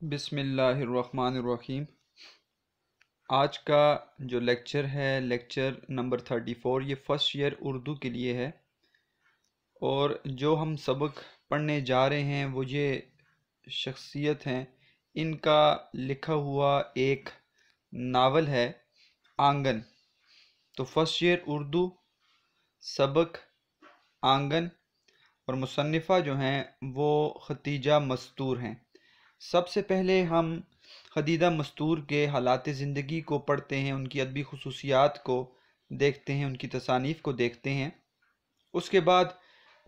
बिस्मिल्लाहिर्रहमानिर्रहीम। आज का जो लेक्चर है लेक्चर नंबर 34, ये फ़र्स्ट ईयर उर्दू के लिए है। और जो हम सबक पढ़ने जा रहे हैं वो ये शख्सियत हैं, इनका लिखा हुआ एक नावल है आंगन। तो फ़र्स्ट ईयर उर्दू सबक आंगन, और मुसन्निफ़ा जो हैं वो खतीजा मस्तूर हैं। सबसे पहले हम खदीजा मस्तूर के हालात ज़िंदगी को पढ़ते हैं, उनकी अदबी खुसूसियात को देखते हैं, उनकी तसानीफ़ को देखते हैं। उसके बाद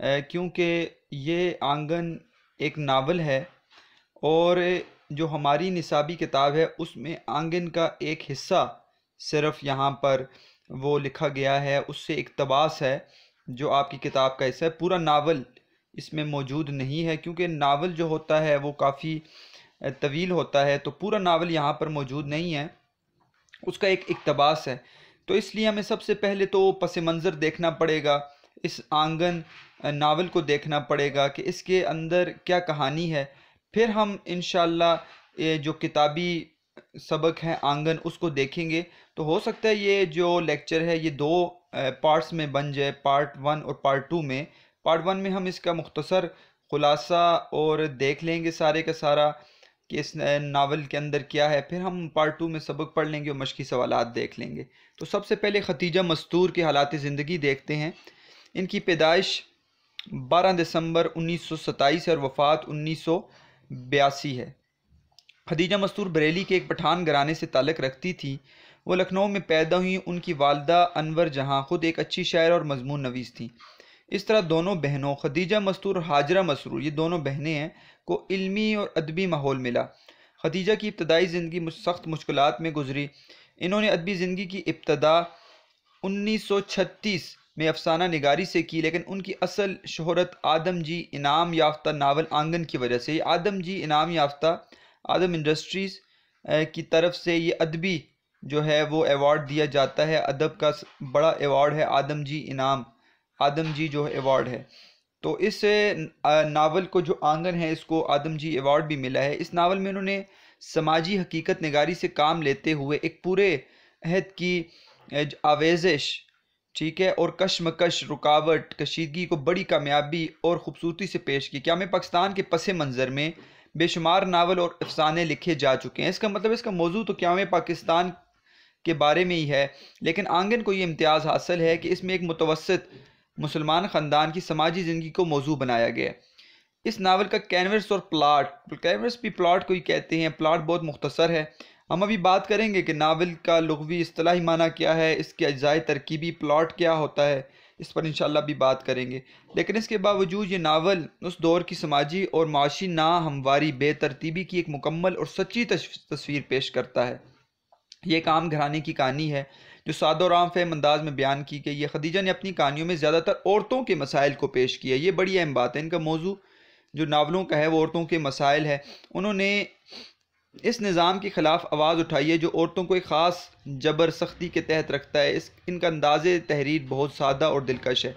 क्योंकि ये आंगन एक नावल है और जो हमारी निसाबी किताब है उसमें आंगन का एक हिस्सा सिर्फ़ यहाँ पर वो लिखा गया है, उससे इक़्तिबास है जो आपकी किताब का हिस्सा है। पूरा नावल इसमें मौजूद नहीं है क्योंकि नावल जो होता है वो काफ़ी तवील होता है, तो पूरा नावल यहाँ पर मौजूद नहीं है, उसका एक इक़्तिबास है। तो इसलिए हमें सबसे पहले तो पस मंज़र देखना पड़ेगा, इस आंगन नावल को देखना पड़ेगा कि इसके अंदर क्या कहानी है। फिर हम इंशाअल्लाह ये जो किताबी सबक है आंगन उसको देखेंगे। तो हो सकता है ये जो लेक्चर है ये दो पार्ट्स में बन जाए, पार्ट 1 और पार्ट 2 में। पार्ट 1 में हम इसका मुख्तसर खुलासा और देख लेंगे सारे का सारा कि इस नावल के अंदर क्या है। फिर हम पार्ट 2 में सबक पढ़ लेंगे और मशकी सवालात देख लेंगे। तो सबसे पहले खतीजा मस्तूर के हालात ज़िंदगी देखते हैं। इनकी पैदाइश 12 दिसंबर 1927 है और वफ़ात 1982 है। खदीजा मस्तूर बरेली के एक पठान घराने से ताल्लुक़ रखती थी। वो लखनऊ में पैदा हुई। उनकी वालदा अनवर जहाँ खुद एक अच्छी शायर और मजमून नवीस थी। इस तरह दोनों बहनों खदीजा मस्तूर और हाजरा मसरूर, ये दोनों बहनें हैं, को इल्मी और अदबी माहौल मिला। खदीजा की इब्तदाई ज़िंदगी सख्त मुश्किलात में गुजरी। इन्होंने अदबी ज़िंदगी की इब्तदा 1936 में अफसाना निगारी से की, लेकिन उनकी असल शोहरत आदम जी इनाम याफ्ता नावल आंगन की वजह से। आदम जी इनाम याफ्ता आदम इंडस्ट्रीज़ की तरफ से ये अदबी जो है वो अवार्ड दिया जाता है, अदब का बड़ा अवार्ड है आदम जी इनाम, आदम जी जो अवार्ड है। तो इस नावल को जो आंगन है इसको आदम जी अवार्ड भी मिला है। इस नावल में उन्होंने समाजी हकीकत निगारी से काम लेते हुए एक पूरे अहद की आवेज़श, ठीक है, और कशमकश, रुकावट, कशीदगी को बड़ी कामयाबी और ख़ूबसूरती से पेश की। क्या में पाकिस्तान के पस मंज़र में बेशुमार नावल और अफसाने लिखे जा चुके हैं। इसका मतलब इसका मौजू तो क्या में पाकिस्तान के बारे में ही है, लेकिन आंगन को ये इम्तियाज़ हासिल है कि इसमें एक मुतवस्सित मुसलमान ख़ानदान की समाजी ज़िंदगी को मौजू बनाया गया। इस नावल का कैनवस और प्लाट, कैनवस भी प्लाट को ही कहते हैं, प्लाट बहुत मुख्तसर है। हम अभी बात करेंगे कि नावल का लुग़वी इस्तिलाही माना क्या है, इसके अज्जाए तरकीबी प्लाट क्या होता है, इस पर इंशाअल्लाह भी बात करेंगे। लेकिन इसके बावजूद ये नावल उस दौर की समाजी और माशी नाहमवारी, बेतरतीबी की एक मुकम्मल और सच्ची तस्वीर पेश करता है। ये एक आम घराने की कहानी है जो सादा और आम फहम अंदाज में बयान की गई है। खदीजा ने अपनी कहानियों में ज़्यादातर औरतों के मसाइल को पेश किया। ये बड़ी अहम बात है, इनका मौजू जो नावलों का है वो औरतों के मसाइल है। उन्होंने इस निज़ाम के ख़िलाफ़ आवाज़ उठाई है जो औरतों को एक ख़ास जबर सख्ती के तहत रखता है। इनका अंदाज़े तहरीर बहुत सादा और दिलकश है।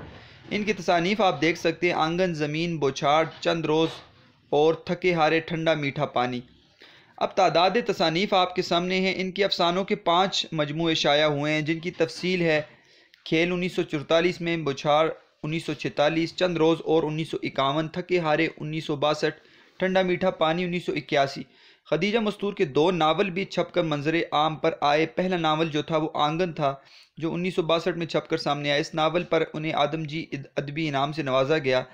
इनकी तसानीफ़ आप देख सकते हैं, आंगन, ज़मीन, बौछार, चंद रोज़ और थके हारे, ठंडा मीठा पानी। अब तादाद तसानीफ़ आपके सामने हैं। इनके अफसानों के 5 मजमूए शाया हुए हैं जिनकी तफसील है खेल 1944 में, बौछार 1946, चंद रोज़ और 1951, थके हारे 1962, ठंडा मीठा पानी 1981। खदीजा मस्तूर के 2 नावल भी छपकर मंजर आम पर आए। पहला नावल जो था वो आंगन था जो 1962 में छपकर सामने आया। इस नावल पर उन्हें आदम जी अदबी इनाम से नवाजा गया,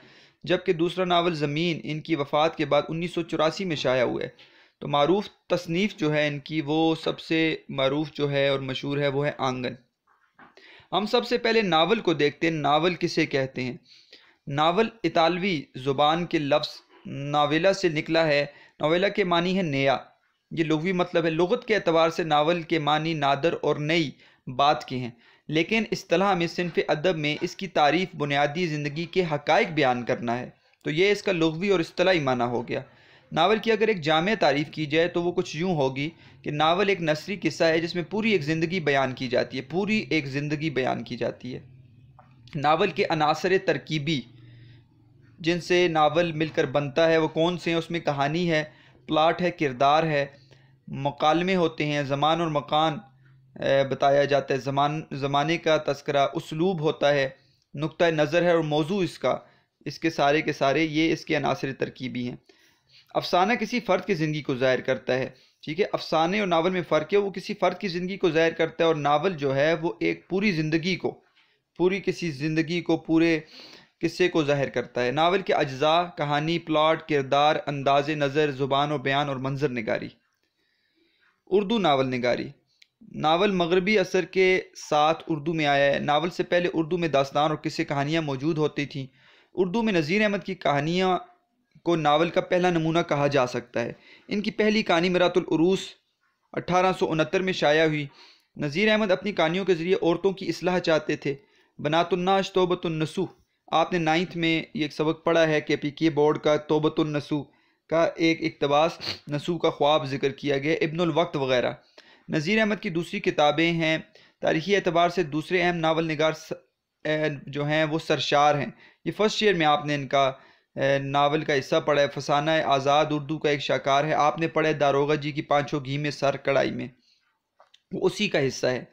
जबकि दूसरा नावल ज़मीन इनकी वफ़ात के बाद 1984 में शाया हुआ है। तो मारूफ तसनीफ़ जो है इनकी, वो सबसे मारूफ जो है और मशहूर है वो है आंगन। हम सबसे पहले नावल को देखते हैं। नावल किसे कहते हैं? नावल इतालवी ज़ुबान के लफ्ज़ नावेला से निकला है। नावेला के मानी है नया, ये लुग़वी मतलब है। लुग़त के एतबार से नावल के मानी नादर और नई बात के हैं, लेकिन इस्तिलाह में सिन्फ़ अदब में इसकी तारीफ़ बुनियादी ज़िंदगी के हक़ाइक़ बयान करना है। तो ये इसका लुग़वी और इस्तिलाही माना हो गया। नावल की अगर एक जामे तारीफ़ की जाए तो वो कुछ यूँ होगी कि नावल एक नसरी किस्सा है जिसमें पूरी एक ज़िंदगी बयान की जाती है, पूरी एक ज़िंदगी बयान की जाती है। नावल के अनासर तरकीबी जिनसे नावल मिलकर बनता है वो कौन से हैं? उसमें कहानी है, प्लाट है, किरदार है, मुकालमे होते हैं, ज़मान और मकान बताया जाता है, ज़माने का तस्करा, उसलूब होता है, नुक्ता नज़र है और मौजू इसके सारे के सारे ये इसके अनासर तरकीबी हैं। अफसाना किसी फ़र्द की ज़िंदगी को ज़ाहिर करता है, ठीक है। अफसाने और नावल में फ़र्क है, वो किसी फ़र्द की ज़िंदगी को ज़ाहिर करता है और नावल जो है वो एक पूरी ज़िंदगी को, किसी ज़िंदगी को, पूरे किस्से को ज़ाहिर करता है। नावल के अज्जा कहानी, प्लॉट, किरदार, अंदाज़ नज़र, ज़ुबान और बयान और मंजर निगारी। उर्दू नावल निगारी। नावल मगरबी असर के साथ उर्दू में आया है। नावल से पहले उर्दू में दास्तान और किस्से कहानियाँ मौजूद होती थीं। उर्दू में नज़ीर अहमद की कहानियाँ को नावल का पहला नमूना कहा जा सकता है। इनकी पहली कहानी मिरातुल उरूस 1869 में शाया हुई। नज़ीर अहमद अपनी कहानियों के ज़रिए औरतों की इस्लाह चाहते थे। बनातुन्नाश तौबतुन्नसू, आपने 9th में ये एक सबक पढ़ा है कि PK बोर्ड का, तौबतुन्नसू का एक इक़्तिबास, नसू का ख्वाब ज़िक्र किया गया, इब्नुल वक्त वगैरह। नज़ीर अहमद की दूसरी किताबें हैं। तारीख़ी एतबार से दूसरे अहम नावल निगार जो हैं वो सरशार हैं। ये फर्स्ट ईयर में आपने इनका नावल का हिस्सा पढ़ा है। फसाना आज़ाद उर्दू का एक शाकार है। आपने पढ़ा है दारोगा जी की पाँचों घी में सर कढ़ाई में, वो उसी का हिस्सा है।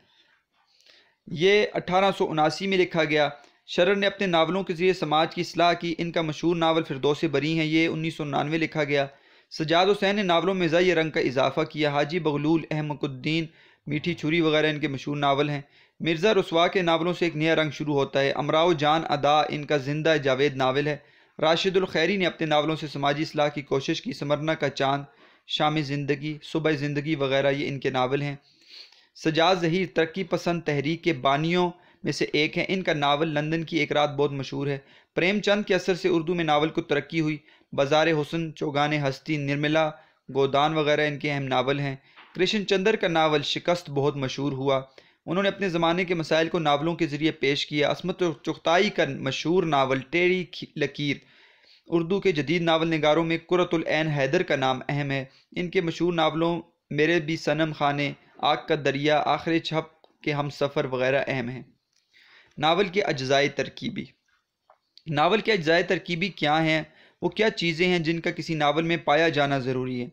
ये 1879 में लिखा गया। शरर ने अपने नावलों के ज़रिए समाज की इस्लाह की। इनका मशहूर नावल फिरदौस बरी हैं, ये 1999 लिखा गया। सजाद हुसैन ने नावलों में ज़ाई रंग का इजाफा किया। हाजी बगलूल, अहमकुद्दीन, मीठी छुरी वगैरह इनके मशहूर नावल हैं। मिर्ज़ा रुस्वा के नावलों से एक नया रंग शुरू होता है। अमराओ जान अदा इनका जिंदा जावेद नावल है। राशिदुल खैरी ने अपने नावलों से समाजी इस्लाह की कोशिश की। समरना का चांद, शाम ज़िंदगी, सुबह ज़िंदगी वगैरह ये इनके नावल हैं। सजाद ज़हीर तरक्की पसंद तहरीक के बानियों में से एक है। इनका नावल लंदन की एक रात बहुत मशहूर है। प्रेमचंद के असर से उर्दू में नावल को तरक्की हुई। बाज़ार हुस्न, चौगाने हस्ती, निर्मला, गोदान वगैरह इनके अहम नावल हैं। कृष्ण चंद्र का नावल शिकस्त बहुत मशहूर हुआ। उन्होंने अपने ज़माने के मसाइल को नावलों के ज़रिए पेश किया। असमत चुगताई का मशहूर नावल टेढ़ी लकीर। उर्दू के जदीद नावल निगारों में कुर्रतुल ऐन हैदर का नाम अहम है। इनके मशहूर नावलों मेरे भी सनम खाने, आग का दरिया, आखिर छप के हम सफ़र वगैरह अहम हैं। नावल के अज्जाए तरकीबी। नावल के अज्जाए तरकीबी क्या हैं? वो क्या चीज़ें हैं जिनका किसी नावल में पाया जाना ज़रूरी है?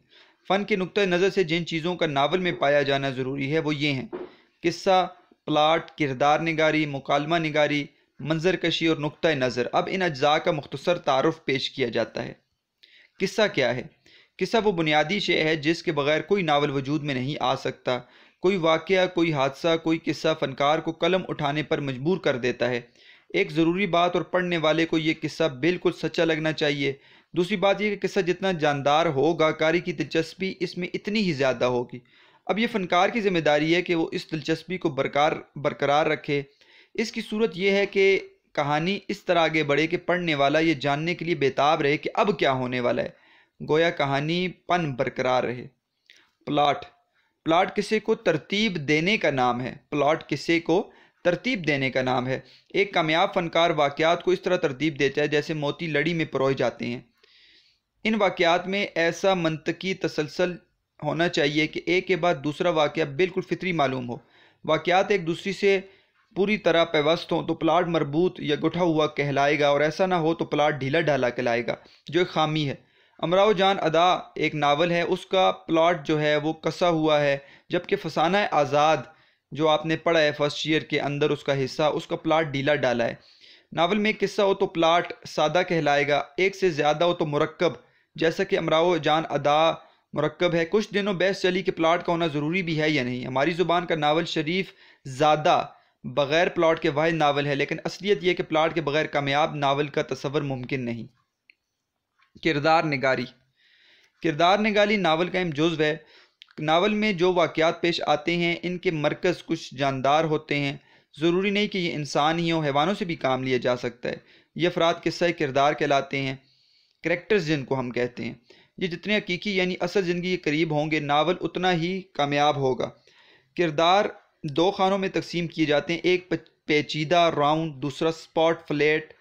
फ़न के नुक्ते नज़र से जिन चीज़ों का नावल में पाया जाना ज़रूरी है वो ये हैं: किस्सा, प्लाट, किरदार निगारी, मुकालमा निगारी, मंजर कशी और नुक्ता नज़र। अब इन अज्जा का मुख्तसर तारुफ पेश किया जाता है। किस्सा क्या है? किस्सा वो बुनियादी शे है जिसके बगैर कोई नावल वजूद में नहीं आ सकता। कोई वाक़या, कोई हादसा, कोई किस्सा फ़नकार को कलम उठाने पर मजबूर कर देता है। एक ज़रूरी बात, और पढ़ने वाले को ये किस्सा बिल्कुल सच्चा लगना चाहिए। दूसरी बात यह कि किस्सा जितना जानदार होगा, कारी की दिलचस्पी इसमें इतनी ही ज़्यादा होगी। अब ये फ़नकार की ज़िम्मेदारी है कि वो इस दिलचस्पी को बरकरार रखे। इसकी सूरत यह है कि कहानी इस तरह आगे बढ़े कि पढ़ने वाला ये जानने के लिए बेताब रहे कि अब क्या होने वाला है, गोया कहानी पन बरकरार रहे। प्लॉट। प्लॉट किस्से को तरतीब देने का नाम है। प्लॉट किस्से को तरतीब देने का नाम है। एक कामयाब फ़नकार वाक़यात को इस तरह तरतीब देता है जैसे मोती लड़ी में परोए जाते हैं। इन वाक़यात में ऐसा मंतकी तसलसल होना चाहिए कि एक के बाद दूसरा वाक़या बिल्कुल फितरी मालूम हो। वाक़यात एक दूसरे से पूरी तरह पेवस्त हों तो प्लॉट मरबूत या गुठा हुआ कहलाएगा, और ऐसा ना हो तो प्लॉट ढीला ढाला कहलाएगा, जो एक खामी है। अमराओ जान अदा एक नावल है, उसका प्लॉट जो है वो कसा हुआ है, जबकि फसाना आज़ाद जो आपने पढ़ा है फर्स्ट ईयर के अंदर उसका हिस्सा, उसका प्लॉट ढीला डाला है। नावल में एक किस्सा हो तो प्लॉट सादा कहलाएगा, एक से ज़्यादा हो तो मुरक्कब, जैसा कि अमराओ जान अदा मुरक्कब है। कुछ दिनों बहस चली कि प्लॉट का होना ज़रूरी भी है या नहीं। हमारी ज़ुबान का नावल शरीफ ज़्यादा बग़ैर प्लॉट के वाहिद नावल है, लेकिन असलियत यह कि प्लॉट के बग़ैर कामयाब नावल का तसव्वुर मुमकिन नहीं। किरदार निगारी। किरदार निगारी नावल का अहम जुज़्व है। नावल में जो वाक़यात पेश आते हैं इनके मरकज़ कुछ जानदार होते हैं। ज़रूरी नहीं कि ये इंसान ही हो, हैवानों से भी काम लिया जा सकता है। ये अफराद किस्सा किरदार कहलाते हैं, करैक्टर्स जिनको हम कहते हैं। ये जितने हकीकी यानी असल ज़िंदगी के करीब होंगे, नावल उतना ही कामयाब होगा। किरदार दो खानों में तकसीम किए जाते हैं, एक पेचीदा राउंड, दूसरा स्पॉट फ्लैट।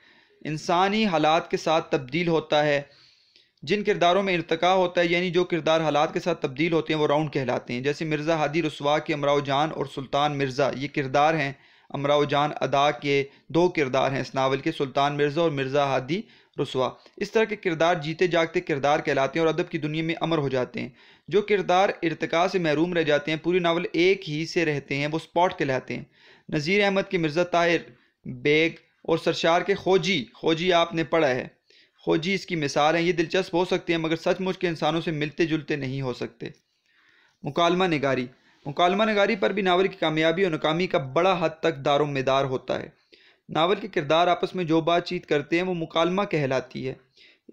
इंसानी हालात के साथ तब्दील होता है। जिन किरदारों में इर्तिका होता है यानी जो किरदार हालात के साथ तब्दील होते हैं वो राउंड कहलाते हैं। जैसे मिर्ज़ा हादी रुस्वा के अमराओ जान और सुल्तान मिर्ज़ा ये किरदार हैं। अमराओ जान अदा के दो किरदार हैं इस नावल के, सुल्तान मिर्ज़ा और मिर्ज़ा हादी रुसवा। इस तरह के किरदार जीते जागते किरदार कहलाते हैं और अदब की दुनिया में अमर हो जाते हैं। जो किरदार इर्तिका से महरूम रह जाते हैं, पूरी नावल एक ही से रहते हैं, वो स्पॉट कहलाते हैं। नज़ीर अहमद के मिर्ज़ा ताहिर बेग और सरशार के खोजी, खोजी आपने पढ़ा है, खोजी इसकी मिसाल है। ये दिलचस्प हो सकते हैं मगर सचमुच के इंसानों से मिलते जुलते नहीं हो सकते। मुकालमा निगारी, मुकालमा निगारी पर भी नावल की कामयाबी और नाकामी का बड़ा हद तक दारोमदार होता है। नावल के किरदार आपस में जो बातचीत करते हैं वो मुकालमा कहलाती है।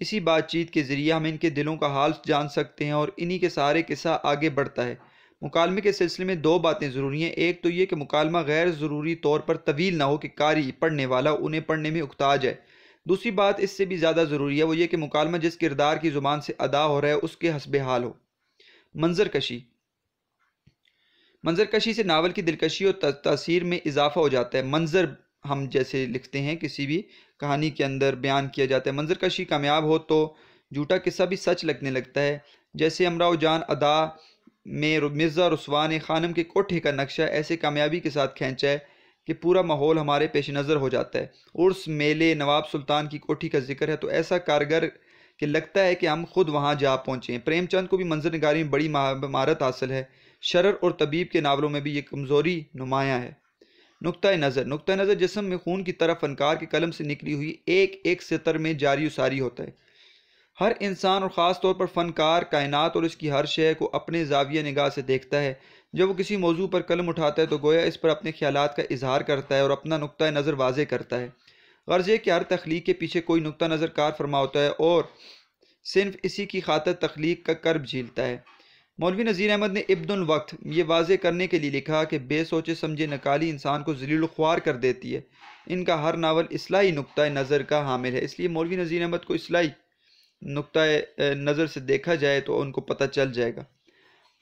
इसी बातचीत के ज़रिए हम इनके दिलों का हाल जान सकते हैं और इन्हीं के सहारे किस्सा आगे बढ़ता है। मुकालमे के सिलसिले में दो बातें ज़रूरी हैं। एक तो ये कि मुकालमा गैर ज़रूरी तौर पर तवील ना हो कि कारी पढ़ने वाला उन्हें पढ़ने में उकता जाए। दूसरी बात इससे भी ज़्यादा ज़रूरी है, वो ये कि मुकालमा जिस किरदार की ज़ुबान से अदा हो रहा है उसके हस्बे हाल हो। मंजरकशी, मंजरकशी से नावल की दिलकशी और तासीर में इजाफा हो जाता है। मंजर हम जैसे लिखते हैं किसी भी कहानी के अंदर बयान किया जाता है। मंजरकशी कामयाब हो तो झूठा किस्सा भी सच लगने लगता है। जैसे अमराव जान अदा में मिर्ज़ा रुसवा ने खानम के कोठे का नक्शा ऐसे कामयाबी के साथ खींचा है कि पूरा माहौल हमारे पेश नज़र हो जाता है। उर्स, मेले, नवाब सुल्तान की कोठी का जिक्र है तो ऐसा कारगर कि लगता है कि हम खुद वहाँ जा पहुँचे हैं। प्रेमचंद को भी मंजर निगारी में बड़ी महारत हासिल है। शरर और तबीब के नावलों में भी ये कमज़ोरी नुमायाँ है। नुक्ता नज़र, नुक्ता नज़र जिस्म में खून की तरह फनकार के कलम से निकली हुई एक एक सतर में जारी उसारी होता है। हर इंसान और ख़ास तौर पर फ़नकार कायनात और इसकी हर शय को अपने ज़ाविया निगाह से देखता है। जब वो किसी मौजू पर कलम उठाता है तो गोया इस पर अपने ख्यालात का इजहार करता है और अपना नुक्ता नज़र वाज़े करता है। गर्ज़ कि हर तख्लीक के पीछे कोई नुक्ता नज़र कार फरमा होता है और सिर्फ इसी की खातर तख्लीक का कर्ब झीलता है। मौलवी नज़ीर अहमद ने इब्नुल वक्त ये वाज़े करने के लिए लिखा कि बेसोचे समझे नकाली इंसान को ज़लील ख्वार कर देती है। इनका हर नावल इस्लाही नुक्ता नज़र का हामिल है, इसलिए मौलवी नज़ीर अहमद को इस्लाही नुक्ता नज़र से देखा जाए तो उनको पता चल जाएगा।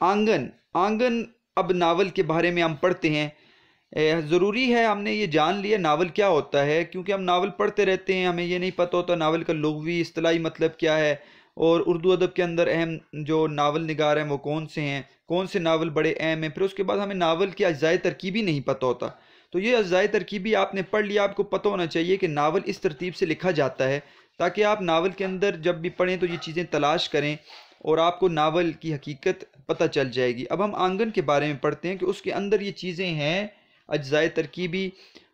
आंगन, आंगन अब नावल के बारे में हम पढ़ते हैं। ज़रूरी है हमने ये जान लिया नावल क्या होता है, क्योंकि हम नावल पढ़ते रहते हैं, हमें ये नहीं पता होता नावल का लुग़वी इस्तिलाही मतलब क्या है और उर्दू अदब के अंदर अहम जो नावल निगार हैं वो कौन से हैं, कौन से नावल बड़े अहम हैं। फिर उसके बाद हमें नावल की अज्जाए तरकीबी नहीं पता होता, तो ये अज्जाए तरकीबी आपने पढ़ लिया। आपको पता होना चाहिए कि नावल इस तरतीब से लिखा जाता है ताकि आप नावल के अंदर जब भी पढ़ें तो ये चीज़ें तलाश करें और आपको नावल की हकीकत पता चल जाएगी। अब हम आंगन के बारे में पढ़ते हैं कि उसके अंदर ये चीज़ें हैं अज्जाए तरकीबी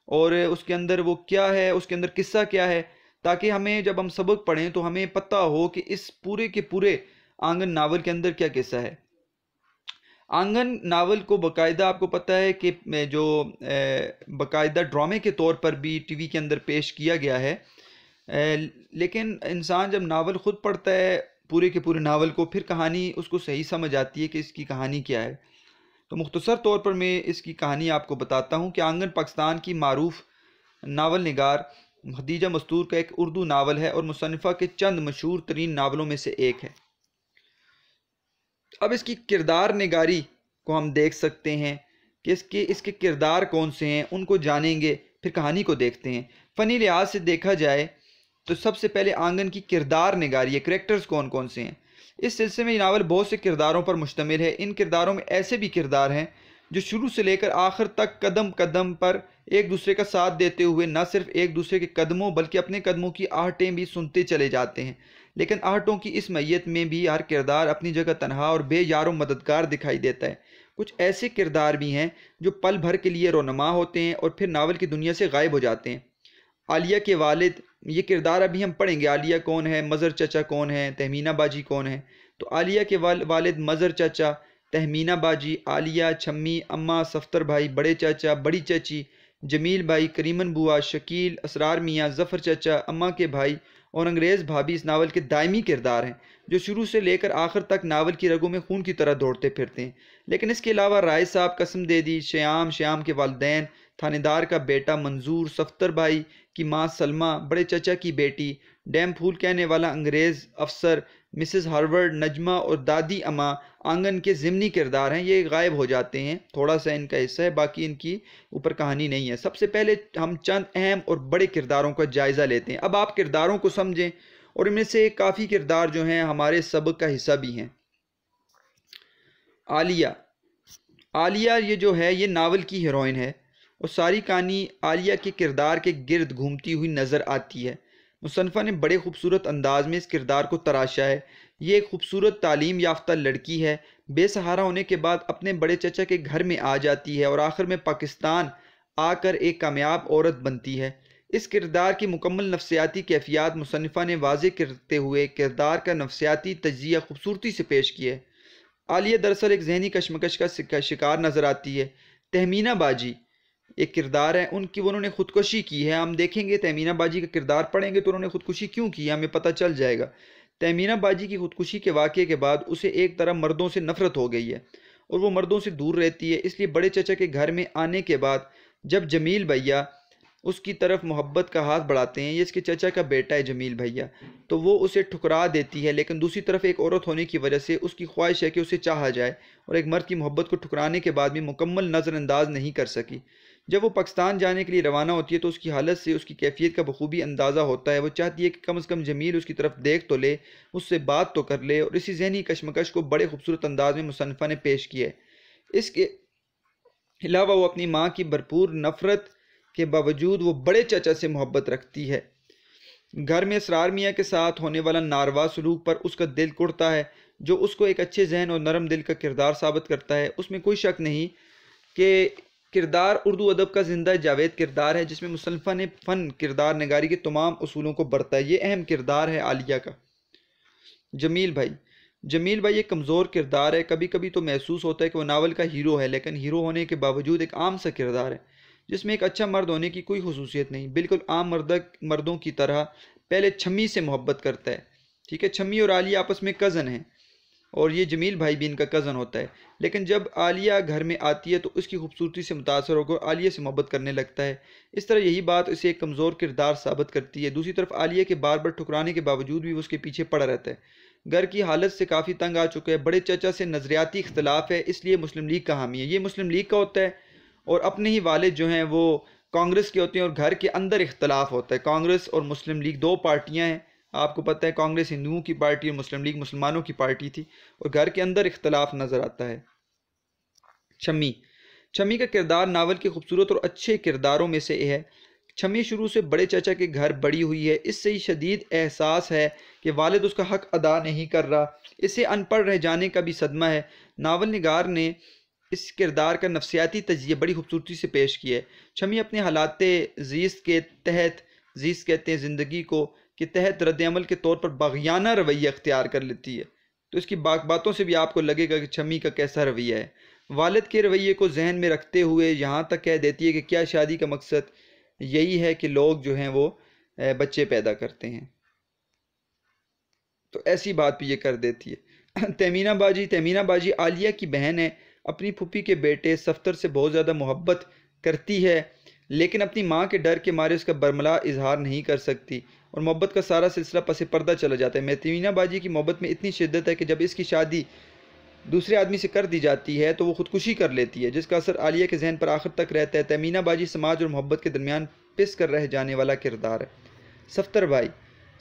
और उसके अंदर वो क्या है, उसके अंदर किस्सा क्या है, ताकि हमें जब हम सबक पढ़ें तो हमें पता हो कि इस पूरे के पूरे आंगन नावल के अंदर क्या किस्सा है। आंगन नावल को बाकायदा आपको पता है कि जो बाकायदा ड्रामे के तौर पर भी टीवी के अंदर पेश किया गया है, लेकिन इंसान जब नावल ख़ुद पढ़ता है पूरे के पूरे नावल को, फिर कहानी उसको सही समझ आती है कि इसकी कहानी क्या है। तो मुख्तसर तौर पर मैं इसकी कहानी आपको बताता हूँ कि आंगन पाकिस्तान की मारूफ नावल निगार खदीजा मस्तूर का एक उर्दू नावल है और मुसन्निफ़ा के चंद मशहूर तरीन नावलों में से एक है। अब इसकी किरदार निगारी को हम देख सकते हैं कि इसके किरदार कौन से हैं, उनको जानेंगे, फिर कहानी को देखते हैं। फ़नी लिहाज से देखा जाए तो सबसे पहले आंगन की किरदार निगारी है, करेक्टर्स कौन कौन से हैं। इस सिलसिले में ये नावल बहुत से किरदारों पर मुश्तमिल है। इन किरदारों में ऐसे भी किरदार हैं जो शुरू से लेकर आखिर तक कदम कदम पर एक दूसरे का साथ देते हुए न सिर्फ एक दूसरे के कदमों बल्कि अपने कदमों की आहटें भी सुनते चले जाते हैं। लेकिन आहटों की इस मैयत में भी हर किरदार अपनी जगह तनहा और बेयारो मददगार दिखाई देता है। कुछ ऐसे किरदार भी हैं जो पल भर के लिए रोनमा होते हैं और फिर नावल की दुनिया से गायब हो जाते हैं। आलिया के वालिद, ये किरदार अभी हम पढ़ेंगे। आलिया कौन है, मज़र चाचा कौन है, तहमीना बाजी कौन है। तो आलिया के वालिद मज़र चाचा, तहमीना बाजी, आलिया, छम्मी, अम्मा, सफ्तर भाई, बड़े चाचा, बड़ी चाची, जमील भाई, करीमन बुआ, शकील, असरार मियाँ, ज़फ़र चाचा, अम्मा के भाई और अंग्रेज़ भाभी इस नावल के दायमी किरदार हैं जो शुरू से लेकर आखिर तक नावल की रगों में खून की तरह दौड़ते फिरते हैं। लेकिन इसके अलावा राय साहब, कसम दे दी, श्याम, श्याम के वालिदैन, थानेदार का बेटा मंजूर, सफ्तर भाई की माँ सलमा, बड़े चाचा की बेटी, डैम फूल कहने वाला अंग्रेज़ अफसर, मिसेस हार्वर्ड, नजमा और दादी अम्मा आंगन के ज़िमनी किरदार हैं। ये गायब हो जाते हैं, थोड़ा सा इनका हिस्सा है, बाकी इनकी ऊपर कहानी नहीं है। सबसे पहले हम चंद अहम और बड़े किरदारों का जायज़ा लेते हैं। अब आप किरदारों को समझें और इनमें से काफ़ी किरदार जो हैं हमारे सबक का हिस्सा भी हैं। आलिया, आलिया ये जो है ये नावल की हीरोइन है और सारी कहानी आलिया के किरदार के गिर्द घूमती हुई नज़र आती है। मुसन्फ़ा ने बड़े खूबसूरत अंदाज में इस किरदार को तराशा है। ये एक खूबसूरत तालीम याफ्ता लड़की है, बेसहारा होने के बाद अपने बड़े चचा के घर में आ जाती है और आखिर में पाकिस्तान आकर एक कामयाब औरत बनती है। इस किरदार की मुकम्मल नफ्सियाती कैफियत मुसन्निफ़ा ने वाज़ेह करते हुए किरदार का नफ्सियाती तज्ज़िया खूबसूरती से पेश किया है। आलिया दरअसल एक जहनी कशमकश का शिकार नज़र आती है। तहमीना बाजी एक किरदार है, उन्होंने खुदकुशी की है। हम देखेंगे तहमीना बाजी का किरदार पढ़ेंगे तो उन्होंने खुदकुशी क्यों की हमें पता चल जाएगा। तहमीना बाजी की खुदकुशी के वाक़े के बाद उसे एक तरह मर्दों से नफ़रत हो गई है और वो मर्दों से दूर रहती है। इसलिए बड़े चचा के घर में आने के बाद जब जमील भैया उसकी तरफ मोहब्बत का हाथ बढ़ाते हैं, ये इसके चचा का बेटा है जमील भैया, तो वो उसे ठुकरा देती है। लेकिन दूसरी तरफ एक औरत होने की वजह से उसकी ख्वाहिश है कि उसे चाहा जाए और एक मर्द की मोहब्बत को ठुकराने के बाद भी मुकम्मल नज़रअंदाज नहीं कर सकी। जब वो पाकिस्तान जाने के लिए रवाना होती है तो उसकी हालत से उसकी कैफियत का बखूबी अंदाज़ा होता है। वो चाहती है कि कम से कम जमील उसकी तरफ देख तो ले, उससे बात तो कर ले, और इसी जहनी कशमकश को बड़े खूबसूरत अंदाज में मुसन्निफ़ा ने पेश किया है। इसके अलावा वो अपनी माँ की भरपूर नफ़रत के बावजूद वो बड़े चाचा से मोहब्बत रखती है। घर में असरार मियाँ के साथ होने वाला नारवा सलूक पर उसका दिल कुढ़ता है, जो उसको एक अच्छे जहन और नरम दिल का किरदार साबित करता है। उसमें कोई शक नहीं कि किरदार उर्दू अदब का जिंदा जावेद किरदार है, जिसमें मुसन्निफ़ा ने फ़न किरदार नगारी के तमाम उसूलों को बरता है। ये अहम किरदार है आलिया का। जमील भाई एक कमज़ोर किरदार है। कभी कभी तो महसूस होता है कि वो नावल का हीरो है, लेकिन हीरो होने के बावजूद एक आम सा किरदार है जिसमें एक अच्छा मर्द होने की कोई खसूसियत नहीं। बिल्कुल आम मर्दों की तरह पहले छम्मी से मोहब्बत करता है। ठीक है, छम्मी और आलिया आपस में कज़न हैं और ये जमील भाई भी इनका कज़न होता है। लेकिन जब आलिया घर में आती है तो उसकी खूबसूरती से मुतासर होकर आलिया से मोहब्बत करने लगता है। इस तरह यही बात इसे एक कमज़ोर किरदार साबित करती है। दूसरी तरफ आलिया के बार बार ठुकराने के बावजूद भी वो उसके पीछे पड़ा रहता है। घर की हालत से काफ़ी तंग आ चुका है। बड़े चाचा से नज़रियाती इख्तलाफ है, इसलिए मुस्लिम लीग का हामी है। ये मुस्लिम लीग का होता है और अपने ही वालिद जो हैं वो कांग्रेस के होते हैं, और घर के अंदर इख्तलाफ होता है। कांग्रेस और मुस्लिम लीग दो पार्टियां हैं, आपको पता है। कांग्रेस हिंदुओं की पार्टी और मुस्लिम लीग मुसलमानों की पार्टी थी, और घर के अंदर इख्तलाफ नज़र आता है। छम्मी का किरदार नावल के खूबसूरत और अच्छे किरदारों में से है। छम्मी शुरू से बड़े चाचा के घर बड़ी हुई है। इससे ही शदीद एहसास है कि वालिद उसका हक अदा नहीं कर रहा। इसे अनपढ़ रह जाने का भी सदमा है। नावल निगार ने इस किरदार का नफ्सियाती तजिया बड़ी खूबसूरती से पेश किया है। छम्मी अपने हालात ज़ीस्त के तहत, ज़ीस्त कहते हैं ज़िंदगी को, के तहत रद्दअमल के तौर पर बाग़ियाना रवैया अख्तियार कर लेती है। तो इसकी बातों से भी आपको लगेगा कि छम्मी का कैसा रवैया है। वालिद के रवैये को जहन में रखते हुए यहाँ तक कह देती है कि क्या शादी का मकसद यही है कि लोग जो हैं वो बच्चे पैदा करते हैं। तो ऐसी बात भी ये कर देती है। तहमीना बाजी आलिया की बहन है। अपनी फूफी के बेटे सफ्तर से बहुत ज़्यादा मोहब्बत करती है, लेकिन अपनी माँ के डर के मारे उसका बरमला इजहार नहीं कर सकती और मोहब्बत का सारा सिलसिला पसे पर्दा चला जाता है। तहमीना बाजी की मोहब्बत में इतनी शिद्दत है कि जब इसकी शादी दूसरे आदमी से कर दी जाती है तो वो खुदकुशी कर लेती है, जिसका असर आलिया के जहन पर आखिर तक रहता है। तहमीना बाजी समाज और मोहब्बत के दरमियान पिस कर रह जाने वाला किरदार है।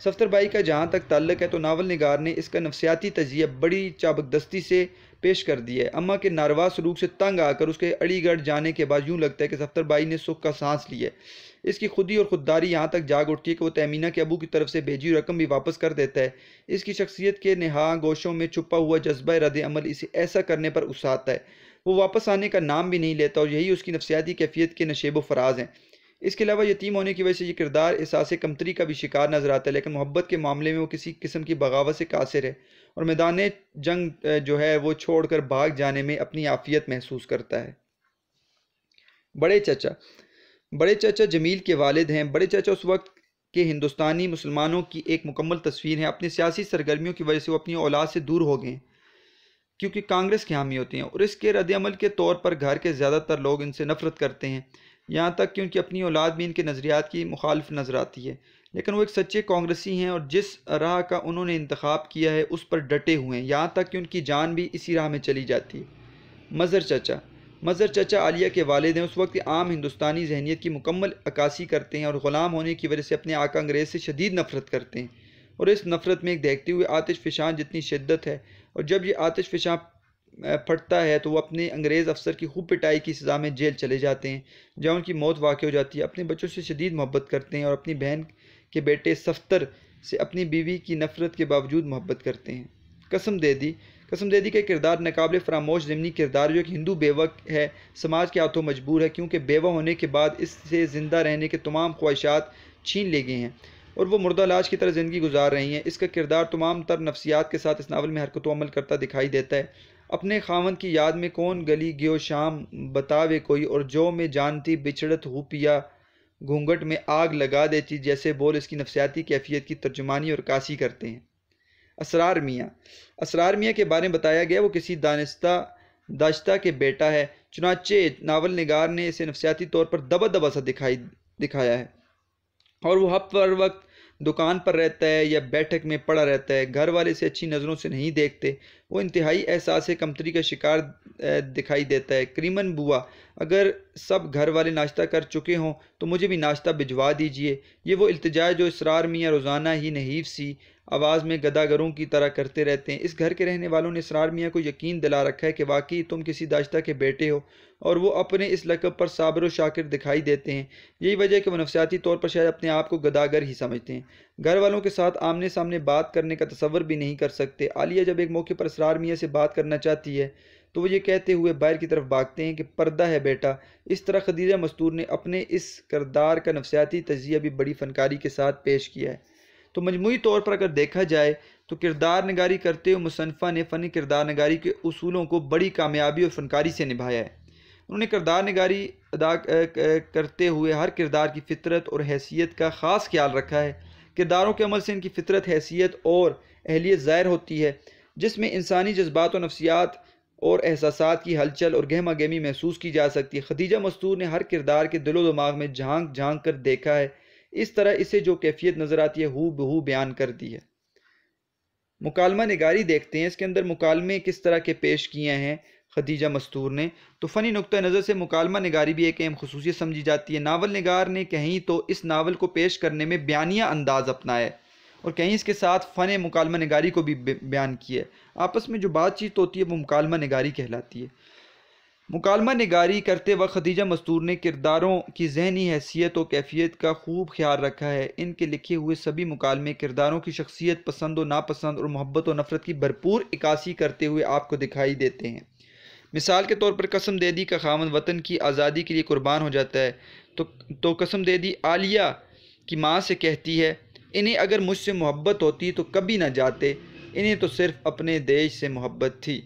सफ्तर भाई का जहाँ तक ताल्लुक है तो नावल निगार ने इसका नफ्सियाती तजिया बड़ी चाबकदस्ती से पेश कर दिया है। अम्मा के नारवा सलूक से तंग आकर उसके अलीगढ़ जाने के बाद यूँ लगता है कि सफ्तर भाई ने सुख का सांस लिया है। इसकी खुदी और खुददारी यहाँ तक जाग उठती है कि वो तहमीना के अबू की तरफ से भेजी हुई रकम भी वापस कर देता है। इसकी शख्सियत के नेहा गोशों में छुपा हुआ जज्बा रद्द अमल इसे ऐसा करने पर उकसाता है। वो वापस आने का नाम भी नहीं लेता और यही उसकी नफ्सियाती कैफियत के नशेब व फराज हैं। इसके अलावा यतीम होने की वजह से ये किरदार एहसास कमतरी का भी शिकार नजर आता है, लेकिन मोहब्बत के मामले में वो किसी किस्म की बगावत से कासिर है और मैदान जंग जो है वो छोड़कर भाग जाने में अपनी आफियत महसूस करता है। बड़े चाचा जमील के वालिद हैं। बड़े चाचा उस वक्त के हिंदुस्तानी मुसलमानों की एक मुकम्मल तस्वीर है। अपनी सियासी सरगर्मियों की वजह से वो अपनी औलाद से दूर हो गए क्योंकि कांग्रेस के हामी होते हैं और इसके रद्दअमल के तौर पर घर के ज़्यादातर लोग इनसे नफरत करते हैं, यहाँ तक कि उनकी अपनी औलाद भी इनके नज़रियात की मुखालिफ नज़र आती है। लेकिन वो एक सच्चे कांग्रेसी हैं और जिस राह का उन्होंने इंतखाब किया है उस पर डटे हुए हैं, यहाँ तक कि उनकी जान भी इसी राह में चली जाती है। मज़र चाचा आलिया के वालिद हैं। उस वक्त आम हिंदुस्तानी जहनीत की मुकम्मल अक्कासी करते हैं और ग़ुलाम होने की वजह से अपने आका अंग्रेज़ से शदीद नफ़रत करते हैं और इस नफ़रत में एक देखते हुए आतिश फ़िशान जितनी शिद्दत है, और जब ये आतिश फ़िशान फटता है तो वो अपने अंग्रेज़ अफसर की खूब पिटाई की सज़ा में जेल चले जाते हैं, जहाँ उनकी मौत वाक़ हो जाती है। अपने बच्चों से शदीद मोहब्बत करते हैं और अपनी बहन के बेटे सफ्तर से अपनी बीवी की नफ़रत के बावजूद मोहब्बत करते हैं। कसमदेदी का किरदार नाकाबिल फरामोश ज़िमनी किरदार, जो एक हिंदू बेवा है, समाज के हाथों मजबूर है, क्योंकि बेवा होने के बाद इससे ज़िंदा रहने के तमाम ख्वाहिशात छीन ले गए हैं और वो मुर्दा लाश की तरह ज़िंदगी गुजार रही हैं। इसका किरदार तमाम तर नफ्सियात के साथ इस नावल में हरकत अमल करता दिखाई देता है। अपने खामन की याद में कौन गली गयो शाम बतावे कोई, और जो में जानती बिछड़त हूँ पिया घूंघट में आग लगा देती, जैसे बोल इसकी नफ्सियाती कैफियत की तर्जुमानी और कासी करते हैं। असरार मियाँ के बारे में बताया गया वो किसी दाश्ता के बेटा है, चुनाचे नावल निगार ने इसे नफ्सियाती तौर पर दबा दबा सा दिखाया है और वो हर वक्त दुकान पर रहता है या बैठक में पड़ा रहता है, घर वाले से अच्छी नज़रों से नहीं देखते, वो इंतहाई एहसास कमतरी का शिकार दिखाई देता है। करीमन बुआ, अगर सब घर वाले नाश्ता कर चुके हों तो मुझे भी नाश्ता भिजवा दीजिए। ये वो इल्तिजा जो इसरार मियाँ रोज़ाना ही नहीफ सी आवाज़ में गदागरों की तरह करते रहते हैं। इस घर के रहने वालों ने इसरार मियाँ को यकीन दिला रखा है कि वाकई तुम किसी दाश्ता के बेटे हो, और वो अपने इस लक़ब पर साबिर व शाकिर दिखाई देते हैं। यही वजह है कि वो नफ्सियाती तौर पर शायद अपने आप को गदागर ही समझते हैं। घर वालों के साथ आमने सामने बात करने का तसव्वुर भी नहीं कर सकते। आलिया जब एक मौके पर इसरार मियाँ से बात करना चाहती है तो वो ये कहते हुए बाहर की तरफ भागते हैं कि पर्दा है बेटा। इस तरह खदीजा मस्तूर ने अपने इस किरदार का नफ्सियाती तज़किया भी बड़ी फ़नकारी के साथ पेश किया है। तो मजमूई तौर पर अगर देखा जाए तो किरदार नगारी करते हुए मुसन्फ़ा ने फ़नी किरदार नगारी के उसूलों को बड़ी कामयाबी और फ़नकारी से निभाया है। उन्होंने किरदार नगारी अदा करते हुए हर किरदार की फ़ितरत और हैसियत का ख़ास ख्याल रखा है। किरदारों के अमल से इनकी फ़ितरत, हैसियत और अहलियत ज़ाहिर होती है, जिसमें इंसानी जज्बात और नफ्सियात और एहसासात की हलचल और गहमा गहमी महसूस की जा सकती है। खदीजा मस्तूर ने हर किरदार के दिलो दिमाग में झांक झांक कर देखा है, इस तरह इसे जो कैफियत नज़र आती है हू बहू बयान कर दी है। मुकालमा निगारी देखते हैं, इसके अंदर मुकालमे किस तरह के पेश किए हैं खदीजा मस्तूर ने। तो फ़नी नुक्ता नज़र से मुकालमा निगारी भी एक अहम खुसूसियत समझी जाती है। नावल निगार ने कहीं तो इस नावल को पेश करने में बयानिया अंदाज़ अपनाया है और कहीं इसके साथ फ़न मुकालमा निगारी को भी बयान किया है। आपस में जो बातचीत होती है वो मुकालमा निगारी कहलाती है। मुकालमा निगारी करते वक्त खदीजा मस्तूर ने किरदारों की जहनी हैसियत और कैफियत का खूब ख्याल रखा है। इनके लिखे हुए सभी मुकालमे किरदारों की शख्सियत, पसंद और नापसंद और मोहब्बत और नफ़रत की भरपूर इक्कासी करते हुए आपको दिखाई देते हैं। मिसाल के तौर पर कसमदेदी का खामन वतन की आज़ादी के लिए कुर्बान हो जाता है तो कसमदेदी आलिया की माँ से कहती है, इन्हें अगर मुझसे मोहब्बत होती तो कभी ना जाते, इन्हें तो सिर्फ अपने देश से मोहब्बत थी।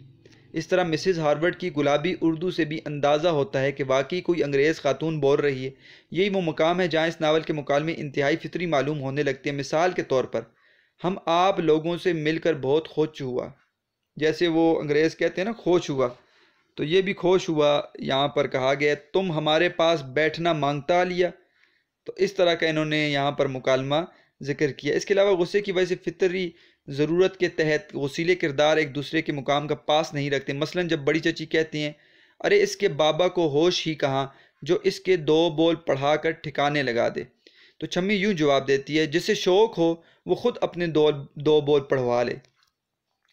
इस तरह मिसेज़ हार्वर्ड की गुलाबी उर्दू से भी अंदाज़ा होता है कि वाकई कोई अंग्रेज़ खातून बोल रही है। यही वो मुकाम है जहाँ इस नावल के मुकालमे इंतहाई फितरी मालूम होने लगते हैं। मिसाल के तौर पर, हम आप लोगों से मिलकर बहुत खुश हुआ, जैसे वो अंग्रेज़ कहते हैं ना खुश हुआ, तो ये भी खुश हुआ यहाँ पर कहा गया। तुम हमारे पास बैठना मांगता लिया, तो इस तरह का इन्होंने यहाँ पर मुकालमा ज़िक्र किया। इसके अलावा गुस्से की वजह से फितरी ज़रूरत के तहत गुस्सीले किरदार एक दूसरे के मुकाम का पास नहीं रखते। मसलन जब बड़ी चची कहती हैं, अरे इसके बाबा को होश ही कहाँ जो इसके 2 बोल पढ़ा कर ठिकाने लगा दे, तो छम्मी यूँ जवाब देती है, जिसे शौक़ हो वो ख़ुद अपने 2 बोल पढ़वा ले।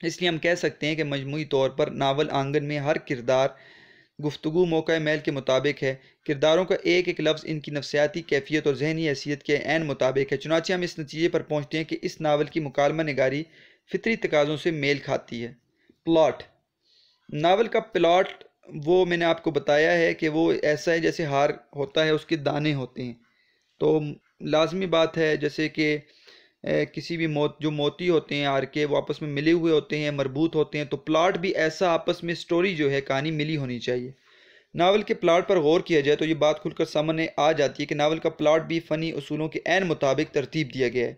इसलिए हम कह सकते हैं कि मजमूई तौर पर नावल आंगन में हर किरदार गुफ्तगू मौका महल के मुताबिक है। किरदारों का एक एक लफ्ज़ इनकी नफ्सियाती कैफियत और जहनी हैसियत के ऐन मुताबिक है। चुनांचे हम इस नतीजे पर पहुँचते हैं कि इस नावल की मुकालमा निगारी फितरी तकाज़ों से मेल खाती है। प्लॉट, नावल का प्लॉट वो मैंने आपको बताया है कि वो ऐसा है जैसे हार होता है उसके दाने होते हैं। तो लाजमी बात है जैसे कि किसी भी जो मोती होते हैं हार के, वो आपस में मिले हुए होते हैं, मरबूत होते हैं, तो प्लॉट भी ऐसा आपस में स्टोरी जो है कहानी मिली होनी चाहिए। नावल के प्लॉट पर गौर किया जाए तो ये बात खुलकर सामने आ जाती है कि नावल का प्लॉट भी फ़नी उसूलों के ऐन मुताबिक तरतीब दिया गया है।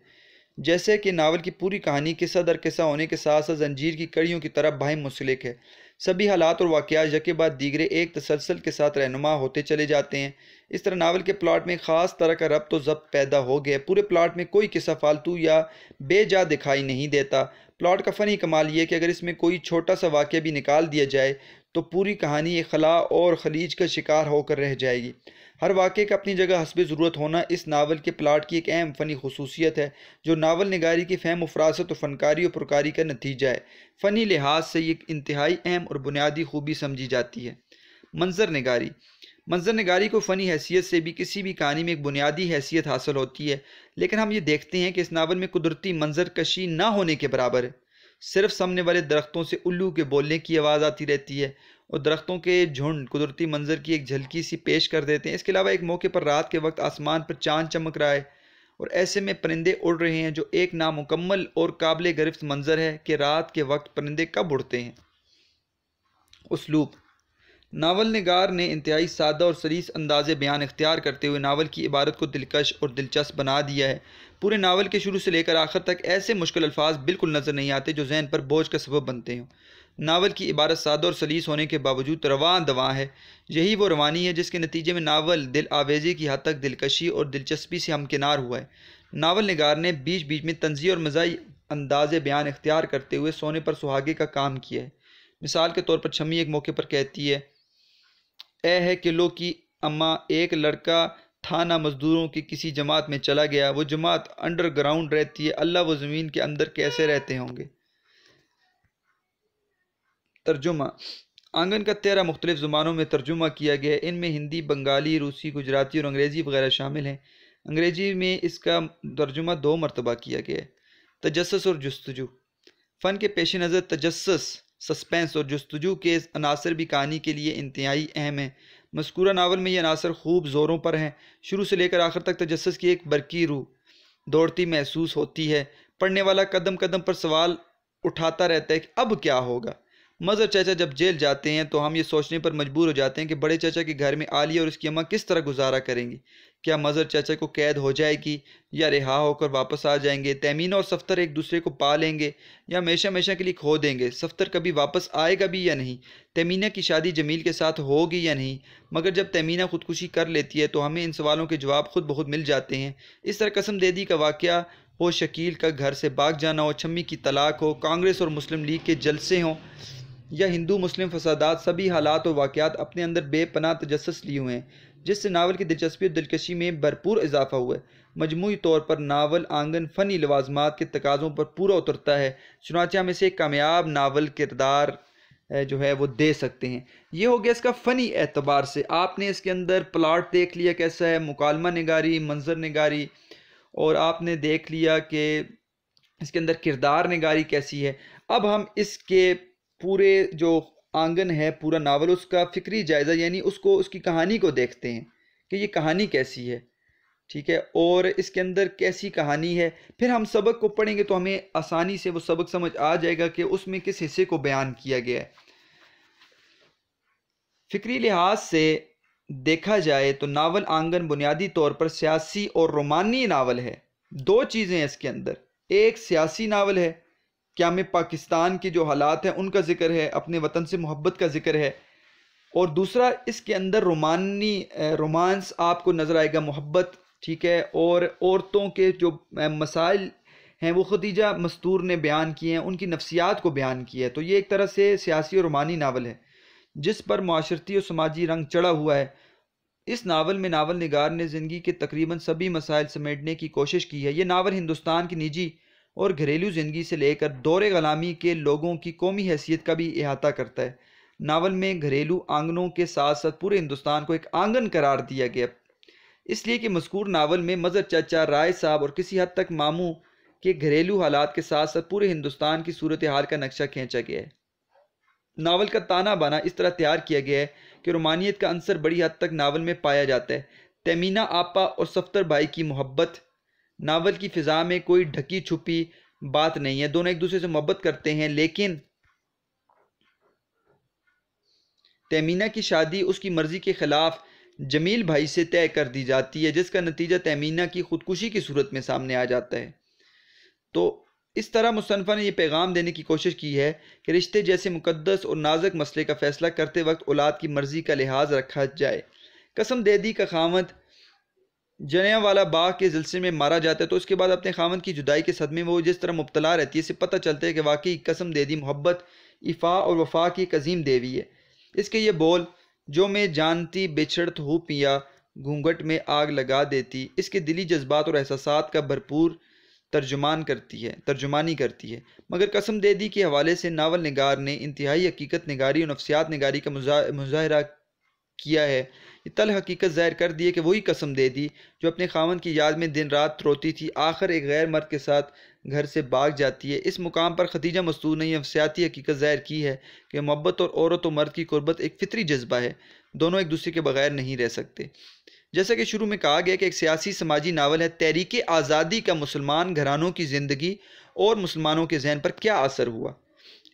जैसे कि नावल की पूरी कहानी किस्सा दर किस्सा होने के साथ साथ जंजीर की कड़ियों की तरफ बाहिम मुंसलिक है। सभी हालात और वाक़यात यके बाद दीगरे एक तसलसल के साथ रहनुमा होते चले जाते हैं। इस तरह नावल के प्लॉट में ख़ास तरह का रब्त व ज़ब्त पैदा हो गया। पूरे प्लॉट में कोई किस्सा फालतू या बेजा दिखाई नहीं देता। प्लॉट का फ़नी कमाल ये है कि अगर इसमें कोई छोटा सा वाक़या भी निकाल दिया जाए तो पूरी कहानी एक खला और खलीज का शिकार होकर रह जाएगी। हर वाक़े का अपनी जगह हस्बे ज़रूरत होना इस नावल के प्लॉट की एक अहम फ़नी खुसूसियत है, जो नावल निगारी की फ़हम व फ़रासत व फ़नकारी और पुरकारी का नतीजा है। फ़नी लिहाज से ये इंतहाई अहम और बुनियादी खूबी समझी जाती है। मंजर निगारी, मंजर निगारी को फ़नी हैसियत से भी किसी भी कहानी में एक बुनियादी हैसियत हासिल होती है, लेकिन हम ये देखते हैं कि इस नावल में कुदरती मंजर कशी ना होने के बराबर है। सिर्फ सामने वाले दरख्तों से उल्लू के बोलने की आवाज़ आती रहती है और दरख्तों के झुंड कुदरती मंजर की एक झलकी सी पेश कर देते हैं। इसके अलावा एक मौके पर रात के वक्त आसमान पर चांद चमक रहा है और ऐसे में परिंदे उड़ रहे हैं, जो एक नामुकम्मल और काबिल गिरफ्त मंजर है कि रात के वक्त परिंदे कब उड़ते हैं। उसलूब। नावल निगार ने इंतहाई सादा और सलीस अंदाज़ बयान इख्तियार करते हुए नावल की इबारत को दिलकश और दिलचस्प बना दिया है। पूरे नावल के शुरू से लेकर आखिर तक ऐसे मुश्किल अल्फाज बिल्कुल नज़र नहीं आते जो जहन पर बोझ का सबब बनते हों। नावल की इबारत सादा और सलीस होने के बावजूद रवां दवां है। यही वो रवानी है जिसके नतीजे में नावल दिल आवेज़ी की हद तक दिलकशी और दिलचस्पी से हमकिनार हुआ है। नावल निगार ने बीच बीच में तंज़ीह और मज़ाही अंदाज़ बयान इख्तियार करते हुए सोने पर सुहागे का काम किया है। मिसाल के तौर पर शम्मी एक मौके पर कहती है, ए है किलो की अम्मा, एक लड़का था ना मज़दूरों की किसी जमात में चला गया, वो जमात अंडरग्राउंड रहती है, अल्लाह वो ज़मीन के अंदर कैसे रहते होंगे। तर्जुमा। आंगन का 13 मुख्तलिफ़ ज़ुबानों में तर्जुमा किया गया है। इनमें हिंदी, बंगाली, रूसी, गुजराती और अंग्रेज़ी वगैरह शामिल हैं। अंग्रेज़ी में इसका तर्जुमा 2 मरतबा किया गया है। तजस्सुस और जुस्तजू। फ़न के पेश नज़र तजस्सुस, सस्पेंस और जुस्तजू के अनासर भी कहानी के लिए इंतहाई अहम है। मज़कूरा नावल में ये अनासर खूब ज़ोरों पर हैं। शुरू से लेकर आखिर तक तजस्सुस की एक बरकी रूह दौड़ती महसूस होती है। पढ़ने वाला कदम कदम पर सवाल उठाता रहता है कि अब क्या होगा। मज़र चाचा जब जेल जाते हैं तो हम ये सोचने पर मजबूर हो जाते हैं कि बड़े चाचा के घर में आलिया और उसकी अम्मा किस तरह गुजारा करेंगी। क्या मज़र चाचा को कैद हो जाएगी या रिहा होकर वापस आ जाएंगे। तैमीना और सफ्तर एक दूसरे को पा लेंगे या हमेशा हमेशा के लिए खो देंगे। सफ्तर कभी वापस आएगा भी या नहीं। तैमीना की शादी जमील के साथ होगी या नहीं। मगर जब तैमीना खुदकुशी कर लेती है तो हमें इन सवालों के जवाब खुद ब खुद मिल जाते हैं। इस तरह कसम देदी का वाक़या हो, शकील का घर से भाग जाना हो, छम्मी की तलाक हो, कांग्रेस और मुस्लिम लीग के जलसे हों या हिंदू मुस्लिम फसादात, सभी हालात और वाक़यात अपने अंदर बेपनाह तजस्सुस लिए हुए हैं, जिससे नावल की दिलचस्पी और दिलकशी में भरपूर इजाफा हुआ है। मजमूई तौर पर नावल आंगन फ़नी लवाजमात के तकाज़ों पर पूरा उतरता है। चुनांचे हम इसे एक कामयाब नावल किरदार जो है वो दे सकते हैं। ये हो गया इसका फ़नी एतबार से। आपने इसके अंदर प्लाट देख लिया कैसा है, मुकालमा निगारी, मंजर निगारी, और आपने देख लिया कि इसके अंदर किरदार निगारी कैसी है। अब हम इसके पूरे जो आंगन है, पूरा नावल, उसका फ़िक्री जायज़ा यानी उसको, उसकी कहानी को देखते हैं कि ये कहानी कैसी है, ठीक है, और इसके अंदर कैसी कहानी है। फिर हम सबक को पढ़ेंगे तो हमें आसानी से वो सबक समझ आ जाएगा कि उसमें किस हिस्से को बयान किया गया है। फ़िक्री लिहाज से देखा जाए तो नावल आंगन बुनियादी तौर पर सियासी और रोमानी नावल है। 2 चीज़ें हैं इसके अंदर। एक सियासी नावल है, क्या में पाकिस्तान के जो हालात हैं उनका ज़िक्र है, अपने वतन से मोहब्बत का ज़िक्र है, और दूसरा इसके अंदर रोमांस आपको नज़र आएगा, मोहब्बत, ठीक है, और औरतों के जो मसाइल हैं वो खदीजा मस्तूर ने बयान किए हैं, उनकी नफ्सियात को बयान किया है। तो ये एक तरह से सियासी और रोमानी नावल है जिस पर माशरती और समाजी रंग चढ़ा हुआ है। इस नावल में नावल निगार ने ज़िंदगी के तकरीबन सभी मसाइल समेटने की कोशिश की है। ये नावल हिंदुस्तान की निजी और घरेलू ज़िंदगी से लेकर दौरे ग़ुलामी के लोगों की कौमी हैसियत का भी इहाता करता है। नावल में घरेलू आंगनों के साथ साथ पूरे हिंदुस्तान को एक आंगन करार दिया गया, इसलिए कि मज़कूर नावल में मज़र चाचा, राय साहब और किसी हद तक मामू के घरेलू हालात के साथ साथ पूरे हिंदुस्तान की सूरत हाल का नक्शा खींचा गया है। नावल का ताना बाना इस तरह तैयार किया गया है कि रोमानियत का अंसर बड़ी हद तक नावल में पाया जाता है। तमीना आपा और सफ्तर भाई की मोहब्बत, नावल की फ़िज़ा में कोई ढकी छुपी बात नहीं है, दोनों एक दूसरे से मोहब्बत करते हैं, लेकिन तमीना की शादी उसकी मर्ज़ी के ख़िलाफ़ जमील भाई से तय कर दी जाती है, जिसका नतीजा तमीना की खुदकुशी की सूरत में सामने आ जाता है। तो इस तरह मुसन्निफ़ा ने यह पैगाम देने की कोशिश की है कि रिश्ते जैसे मुक़द्दस और नाजुक मसले का फ़ैसला करते वक्त औलाद की मर्ज़ी का लिहाज रखा जाए। कसम देदी का खामद जलियांवाला बाग के जलसे में मारा जाता है तो उसके बाद अपने खामद की जुदाई के सदमे में वो जिस तरह मुब्तला रहती है, इससे पता चलता है कि वाकई कसम देदी मोहब्बत, इफ़ा और वफ़ा की एक अजीम देवी है। इसके ये बोल, जो मैं जानती बिछड़त हूँ पिया, घूंघट में आग लगा देती, इसके दिली जज्बात और एहसासात का भरपूर तर्जुमानी करती है। मगर कसम देदी के हवाले से नावल निगार ने इंतहाई हकीकत निगारी और नफ्सियात निगारी का मुजाहरा किया है। ये तल हकीकत ज़ाहिर कर दी है कि वही कसम दे दी जो अपने खामन की याद में दिन रात रोती थी, आखिर एक गैर मर्द के साथ घर से भाग जाती है। इस मुकाम पर खदीजा मस्तूर ने यह नफसियाती हकीकत ज़ाहिर की है कि मोहब्बत और औरत और मर्द की कुर्बत एक फितरी जज्बा है, दोनों एक दूसरे के बगैर नहीं रह सकते। जैसा कि शुरू में कहा गया कि एक सियासी समाजी नावल है, तहरीक आज़ादी का मुसलमान घरानों की ज़िंदगी और मुसलमानों के जहन पर क्या असर हुआ,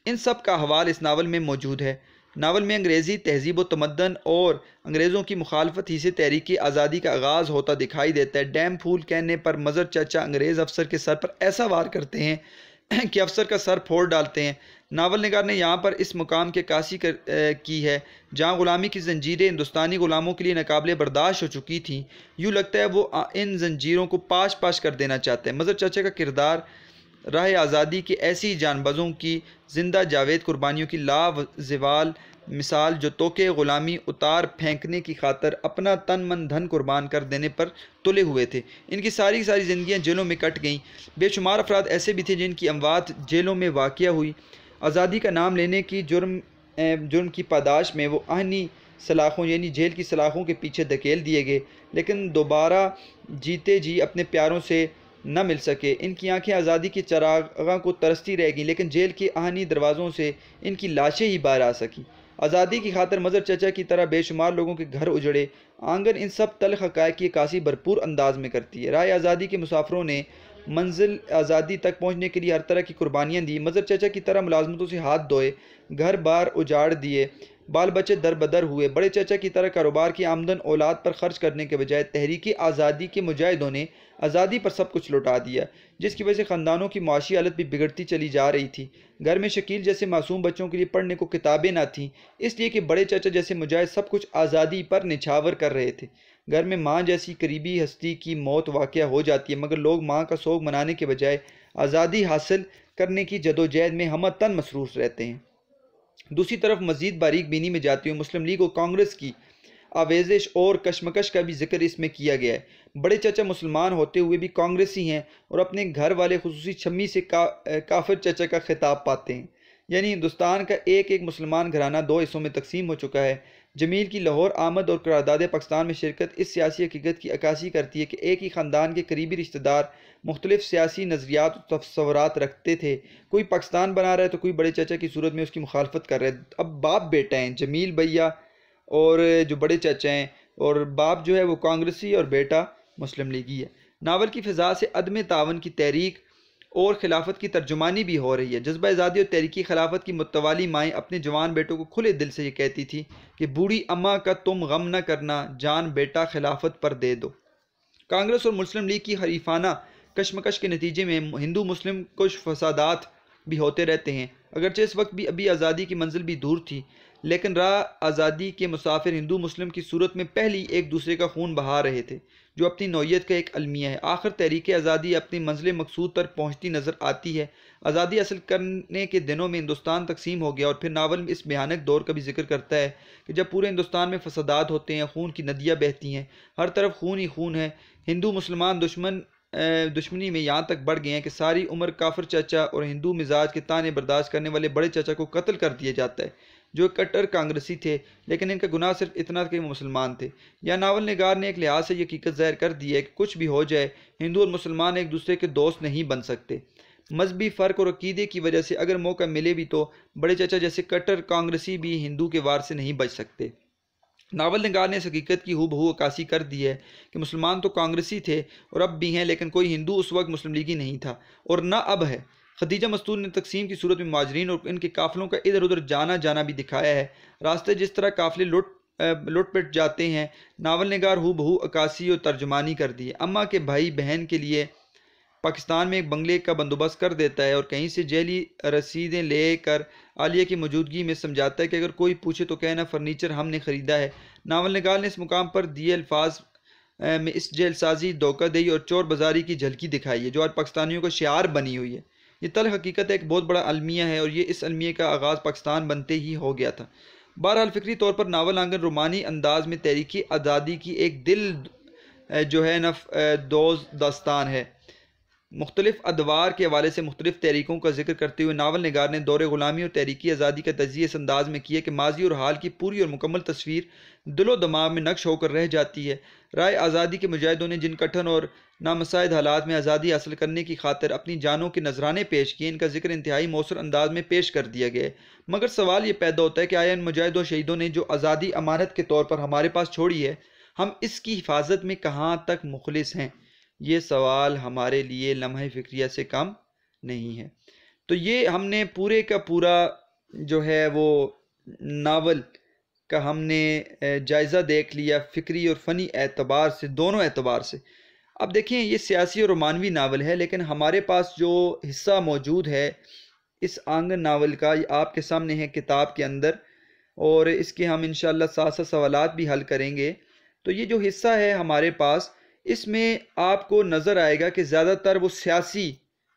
इन सब का हवाल इस नावल में मौजूद है। नावल में अंग्रेज़ी तहजीब व तमद्दन और अंग्रेज़ों की मुखालफत ही से तहरीक आज़ादी का आगाज़ होता दिखाई देता है। डैम फूल कहने पर मज़र चाचा अंग्रेज़ अफसर के सर पर ऐसा वार करते हैं कि अफसर का सर फोड़ डालते हैं। नावल निगार ने यहाँ पर इस मुकाम की अक्कासी की है जहाँ ग़ुलामी की जंजीरें हिंदुस्तानी ग़ुलामों के लिए नाकाबिले बर्दाश्त हो चुकी थीं। यूँ लगता है वो इन जंजीरों को पाश पाश कर देना चाहते हैं। मज़र चाचा का किरदार राह आज़ादी की ऐसी जानबाजों की जिंदा जावेद कुर्बानियों की लावाज़िवाल मिसाल जो तोके ग़ुलामी उतार फेंकने की खातर अपना तन मन धन कुर्बान कर देने पर तुले हुए थे। इनकी सारी ज़िंदगियाँ जेलों में कट गईं। बेशुमार अफराद ऐसे भी थे जिनकी अमवात जेलों में वाक़या हुई। आज़ादी का नाम लेने की जुर्म की पादाश में वो आहनी सलाखों यानी जेल की सलाखों के पीछे धकेल दिए गए, लेकिन दोबारा जीते जी अपने प्यारों से न मिल सके। इनकी आंखें आज़ादी के चरागां को तरसती रह गईं, लेकिन जेल के आहनी दरवाज़ों से इनकी लाशें ही बाहर आ सकीं। आज़ादी की खातर मज़र चाचा की तरह बेशुमार लोगों के घर उजड़े। आंगन इन सब तल्ख़ हक़ाइक़ की अक्कासी भरपूर अंदाज में करती है। राह आज़ादी के मुसाफिरों ने मंजिल आज़ादी तक पहुँचने के लिए हर तरह की कुर्बानियाँ दी। मज़र चाचा की तरह मुलाजमतों से हाथ धोए, घर बार उजाड़ दिए, बाल बच्चे दर बदर हुए। बड़े चाचा की तरह कारोबार की आमदन औलाद पर खर्च करने के बजाय तहरीक आज़ादी के मुजाहिदों ने आज़ादी पर सब कुछ लौटा दिया, जिसकी वजह से ख़ानदानों की माशी हालत भी बिगड़ती चली जा रही थी। घर में शकील जैसे मासूम बच्चों के लिए पढ़ने को किताबें ना थीं, इसलिए कि बड़े चाचा जैसे मुजाहिद सब कुछ आज़ादी पर निछावर कर रहे थे। घर में माँ जैसी करीबी हस्ती की मौत वाक़या हो जाती है, मगर लोग माँ का सोग मनाने के बजाय आज़ादी हासिल करने की जदोजहद में हमतन मसरूफ़ रहते हैं। दूसरी तरफ मज़ीद बारीक बीनी में जाती हुई मुस्लिम लीग और कांग्रेस की आवेज़श और कशमकश का भी जिक्र इसमें किया गया है। बड़े चाचा मुसलमान होते हुए भी कांग्रेसी हैं और अपने घर वाले खुसूसी छम्मी से काफिर चाचा का खिताब पाते हैं। यानी हिंदुस्तान का एक एक मुसलमान घराना दो हिस्सों में तकसीम हो चुका है। जमील की लाहौर आमद और करारदाद पाकिस्तान में शिरकत इस सियासी हकीकत की अक्कासी करती है कि एक ही ख़ानदान के करीबी रिश्तेदार मुख्तलिफ सियासी नज़रियात और तस्वुरात रखते थे। कोई पाकिस्तान बना रहा है तो कोई बड़े चाचा की सूरत में उसकी मुखालफत कर रहा है। अब बाप बेटा हैं, जमील भैया और जो बड़े चाचा हैं, और बाप जो है वो कांग्रेसी और बेटा मुस्लिम लीगी है। नावल की फ़िज़ा से अदम तावन की तहरीक और खिलाफत की तर्जुमानी भी हो रही है। जज्बा आज़ादी और तहरीकी खिलाफत की मुतवाली माएँ अपने जवान बेटों को खुले दिल से ये कहती थी कि बूढ़ी अम्मा का तुम गम न करना, जान बेटा खिलाफत पर दे दो। कांग्रेस और मुस्लिम लीग की हरीफाना कशमकश के नतीजे में हिंदू मुस्लिम कुछ फसादात भी होते रहते हैं। अगरचे इस वक्त भी अभी आज़ादी की मंजिल भी दूर थी, लेकिन राह आज़ादी के मुसाफिर हिंदू मुस्लिम की सूरत में पहली एक दूसरे का खून बहा रहे थे, जो अपनी नौयत का एक अलमिया है। आखिर तहरीक आज़ादी अपनी मंजिल मकसूद तक पहुँचती नज़र आती है। आज़ादी हासिल करने के दिनों में हिंदुस्तान तकसीम हो गया, और फिर नावल इस भयानक दौर का भी जिक्र करता है कि जब पूरे हिंदुस्तान में फसादात होते हैं, खून की नदियाँ बहती हैं, हर तरफ खून ही खून है। हिंदू मुसलमान दुश्मनी में यहाँ तक बढ़ गए हैं कि सारी उम्र काफिर चाचा और हिंदू मिजाज के ताने बर्दाश्त करने वाले बड़े चाचा को कत्ल कर दिया जाता है, जो कट्टर कांग्रेसी थे, लेकिन इनका गुनाह सिर्फ इतना कि वो मुसलमान थे। या नावल निगार ने एक लिहाज से ये हकीकत ज़ाहिर कर दी है कि कुछ भी हो जाए, हिंदू और मुसलमान एक दूसरे के दोस्त नहीं बन सकते। मजहबी फ़र्क और अकीदे की वजह से अगर मौका मिले भी तो बड़े चाचा जैसे कट्टर कांग्रेसी भी हिंदू के वार से नहीं बच सकते। नावल निगार ने इस हकीकत की हूबहू अक्कासी कर दी है कि मुसलमान तो कांग्रेसी थे और अब भी हैं, लेकिन कोई हिंदू उस वक्त मुस्लिम लीगी नहीं था और न अब है। खदीजा मस्तूर ने तकसीम की सूरत में मुहाजिरीन और इनके काफ़िलों का इधर उधर जाना भी दिखाया है। रास्ते जिस तरह काफ़िले लुट पिट जाते हैं, नावल निगार हूबहू अक्कासी और तर्जुमानी कर दी है। अम्मा के भाई बहन के लिए पाकिस्तान में एक बंगले का बंदोबस्त कर देता है और कहीं से जेली रसीदें लेकर आलिया की मौजूदगी में समझाता है कि अगर कोई पूछे तो कहना फर्नीचर हमने ख़रीदा है। नावल निगार ने इस मुकाम पर दिए अल्फाज में इस जेलसाजी, धोखाधड़ी और चोर बाजारी की झलकी दिखाई है, जो आज पाकिस्तानियों का शियार बनी हुई है। ये तल हकीकत एक बहुत बड़ा अलमिया है और ये इस अलमिया का आगाज़ पाकिस्तान बनते ही हो गया था। बहरहाल फ़िक्री तौर पर नावल आंगन रोमानी अंदाज में तहरीकी आज़ादी की एक दिल जो है नफ दोज दास्तान है। मुख्तलिफ अदवार के हवाले से मुख्तलिफ तहरीकों का जिक्र करते हुए नावल निगार ने दौर गुलामी और तहरीकी आज़ादी का तजिया इस अंदाज में किया कि माजी और हाल की पूरी और मुकम्मल तस्वीर दिलो दिमाग में नक्श होकर रह जाती है। राय आज़ादी के मुजाहिदों ने जिन कठिन और नामसाइद हालात में आज़ादी हासिल करने की खातिर अपनी जानों के नजराने पेश किए, इनका जिक्र इंतहाई मौसर अंदाज में पेश कर दिया गया है। मगर सवाल ये पैदा होता है कि आया इन मुजाहिदों शहीदों ने जो आज़ादी अमानत के तौर पर हमारे पास छोड़ी है, हम इसकी हिफाजत में कहाँ तक मुखलिस हैं? ये सवाल हमारे लिए लम्हे फ़िक्रिया से कम नहीं है। तो ये हमने पूरे का पूरा जो है वो नावल का हमने जायज़ा देख लिया, फ़िक्री और फ़नी एतबार से, दोनों एतबार से। अब देखें, ये सियासी और रोमानवी नावल है, लेकिन हमारे पास जो हिस्सा मौजूद है इस आंगन नावल का, ये आपके सामने है किताब के अंदर, और इसके हम इंशाअल्लाह साथ साथ सवालात भी हल करेंगे। तो ये जो हिस्सा है हमारे पास, इसमें आपको नज़र आएगा कि ज़्यादातर वो सियासी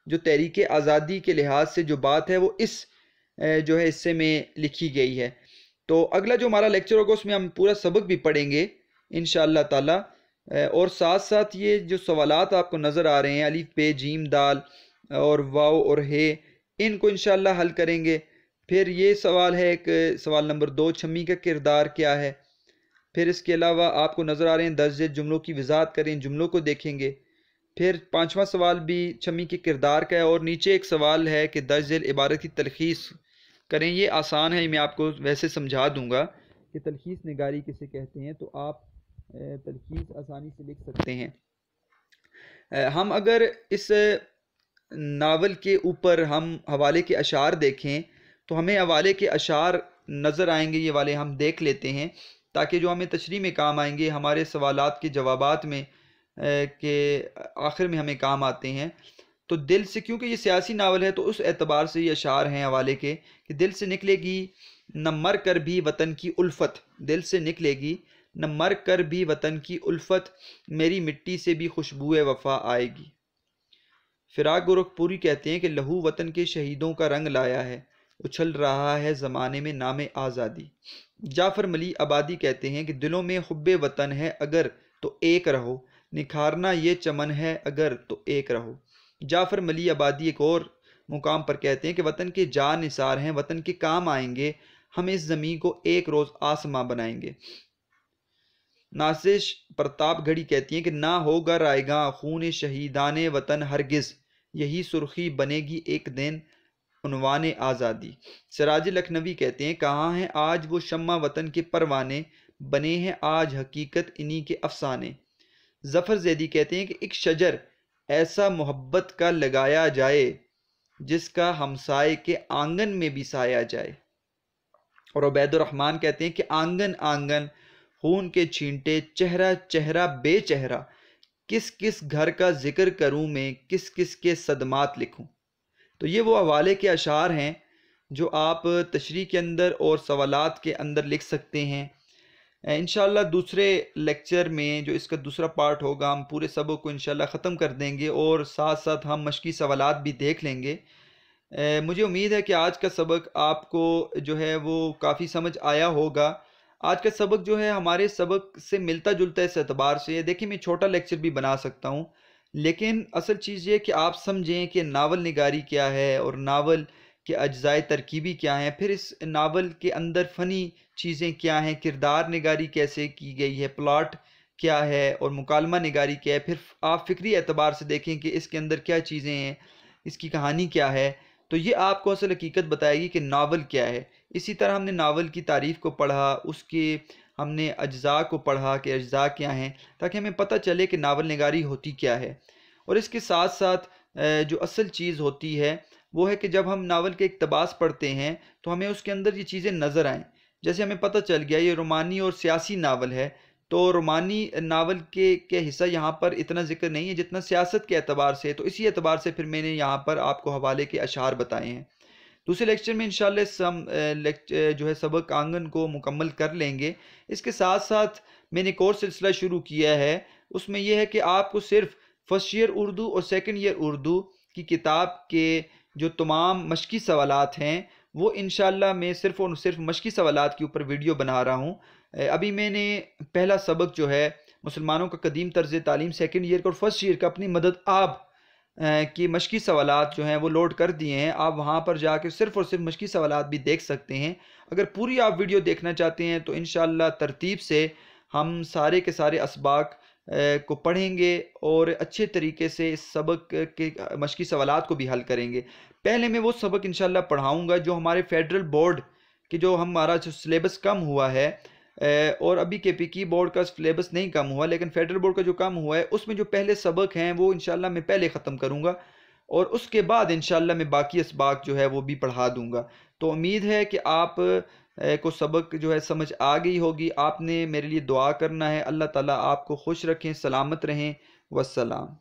जो तहरीक आज़ादी के लिहाज से जो बात है वो इस जो है हिस्से में लिखी गई है। तो अगला जो हमारा लेक्चर होगा उसमें हम पूरा सबक भी पढ़ेंगे इंशाअल्लाह ताला, और साथ साथ ये जो सवालात आपको नज़र आ रहे हैं अलिफ बे जीम दाल और वाव और हे, इनको इंशाअल्लाह हल करेंगे। फिर ये सवाल है, एक सवाल नंबर 2, छम्मी का किरदार क्या है। फिर इसके अलावा आपको नज़र आ रहे हैं दर्ज जुमलों की वजाहत करें, जुमलों को देखेंगे। फिर 5वां सवाल भी छम्मी के किरदार का है, और नीचे एक सवाल है कि दर्ज इबारत की तलखीस करें। ये आसान है, मैं आपको वैसे समझा दूंगा कि तलखीस निगारी किसे कहते हैं, तो आप तलखीस आसानी से लिख सकते हैं। हम अगर इस नावल के ऊपर हम हवाले के अशार देखें तो हमें हवाले के अशार नज़र आएंगे, ये वाले हम देख लेते हैं ताकि जो हमें तशरीह में काम आएंगे, हमारे सवालात के जवाबात में के आखिर में हमें काम आते हैं। तो दिल से, क्योंकि ये सियासी नावल है तो उस एतबार से ये अशार हैं हवाले के कि दिल से निकलेगी न मर कर भी वतन की उल्फत, दिल से निकलेगी न मर कर भी वतन की उल्फत, मेरी मिट्टी से भी खुशबुए वफा आएगी। फिराक गोरखपुरी कहते हैं कि लहू वतन के शहीदों का रंग लाया है, उछल रहा है ज़माने में नामे आज़ादी। जाफ़र मली आबादी कहते हैं कि दिलों में हुब्बे वतन है अगर तो एक रहो, निखारना ये चमन है अगर तो एक रहो। जाफ़र मली आबादी एक और मुकाम पर कहते हैं कि वतन के जान निसार हैं, वतन के काम आएंगे, हम इस ज़मीन को एक रोज़ आसमां बनाएंगे। नासिश प्रतापगढ़ी कहती हैं कि ना होगा रायगा खून शहीदाने वतन हरगिज़, यही सुर्खी बनेगी एक दिन उन्वाने आज़ादी। सिराज लखनवी कहते हैं कहाँ हैं आज वो शम्मा वतन के परवाने, बने हैं आज हकीकत इन्हीं के अफसाने। जफ़र जैदी कहते हैं कि एक शजर ऐसा मोहब्बत का लगाया जाए जिसका हमसाए के आंगन में भी साया जाए। और उबैदुर रहमान कहते हैं कि आंगन आंगन खून के छींटे, चेहरा चेहरा बेचेहरा, किस किस घर का जिक्र करूं मैं, किस किस के सदमात लिखूं। तो ये वो हवाले के अशार हैं जो आप तशरीह के अंदर और सवालात के अंदर लिख सकते हैं। इंशाअल्लाह दूसरे लेक्चर में जो इसका दूसरा पार्ट होगा, हम पूरे सबक को इंशाअल्लाह ख़त्म कर देंगे और साथ साथ हम मशकी सवालात भी देख लेंगे। मुझे उम्मीद है कि आज का सबक आपको जो है वो काफ़ी समझ आया होगा। आज का सबक जो है हमारे सबक से मिलता जुलता इस एतबार से है। देखिए, मैं छोटा लेक्चर भी बना सकता हूँ, लेकिन असल चीज़ ये कि आप समझें कि नावल निगारी क्या है और नावल के अज्जाए तरकीबी क्या हैं, फिर इस नावल के अंदर फ़नी चीज़ें क्या हैं, किरदार निगारी कैसे की गई है, प्लॉट क्या है और मुकालमा निगारी क्या है। फिर आप फ़िक्री एतबार से देखें कि इसके अंदर क्या चीज़ें हैं, इसकी कहानी क्या है, तो ये आपको असल हकीकत बताएगी कि नावल क्या है। इसी तरह हमने नावल की तारीफ़ को पढ़ा, उसके हमने अज्जा को पढ़ा कि अज्जा क्या हैं, ताकि हमें पता चले कि नावल निगारी होती क्या है। और इसके साथ साथ जो असल चीज़ होती है वो है कि जब हम नावल के इक़्तिबास पढ़ते हैं तो हमें उसके अंदर ये चीज़ें नज़र आएँ। जैसे हमें पता चल गया ये रोमानी और सियासी नावल है, तो रोमानी नावल के हिस्सा यहाँ पर इतना ज़िक्र नहीं है जितना सियासत के एतबार से, तो इसी एतबार से फिर मैंने यहाँ पर आपको हवाले के अशार बताए हैं। दूसरे लेक्चर में इंशाअल्लाह हम जो है सबक आंगन को मुकम्मल कर लेंगे। इसके साथ साथ मैंने एक और सिलसिला शुरू किया है, उसमें यह है कि आपको सिर्फ फर्स्ट ईयर उर्दू और सेकंड ईयर उर्दू की किताब के जो तमाम मशकी सवालात हैं वो इंशाअल्लाह मैं सिर्फ़ और सिर्फ मशकी सवालात के ऊपर वीडियो बना रहा हूँ। अभी मैंने पहला सबक जो है मुसलमानों का कदीम तर्ज़ तालीम सेकंड ईयर का और फर्स्ट ईयर का अपनी मदद आप कि मशकी सवालात जो हैं वो लोड कर दिए हैं। आप वहाँ पर जाकर सिर्फ़ और सिर्फ मशकी सवालात भी देख सकते हैं। अगर पूरी आप वीडियो देखना चाहते हैं तो इंशाअल्लाह तरतीब से हम सारे के सारे असबाक को पढ़ेंगे और अच्छे तरीके से इस सबक के मशकी सवालात को भी हल करेंगे। पहले मैं वो सबक इंशाअल्लाह पढ़ाऊँगा जो हमारे फेडरल बोर्ड कि जो हमारा जो सिलेबस कम हुआ है, और अभी केपीकी बोर्ड का सिलेबस नहीं कम हुआ, लेकिन फेडरल बोर्ड का जो कम हुआ है उसमें जो पहले सबक हैं वो इंशाल्लाह मैं पहले ख़त्म करूँगा और उसके बाद इंशाल्लाह मैं बाकी असबाक जो है वो भी पढ़ा दूँगा। तो उम्मीद है कि आप को सबक जो है समझ आ गई होगी। आपने मेरे लिए दुआ करना है। अल्लाह ताला आपको खुश रखें, सलामत रहें। वस्सलाम।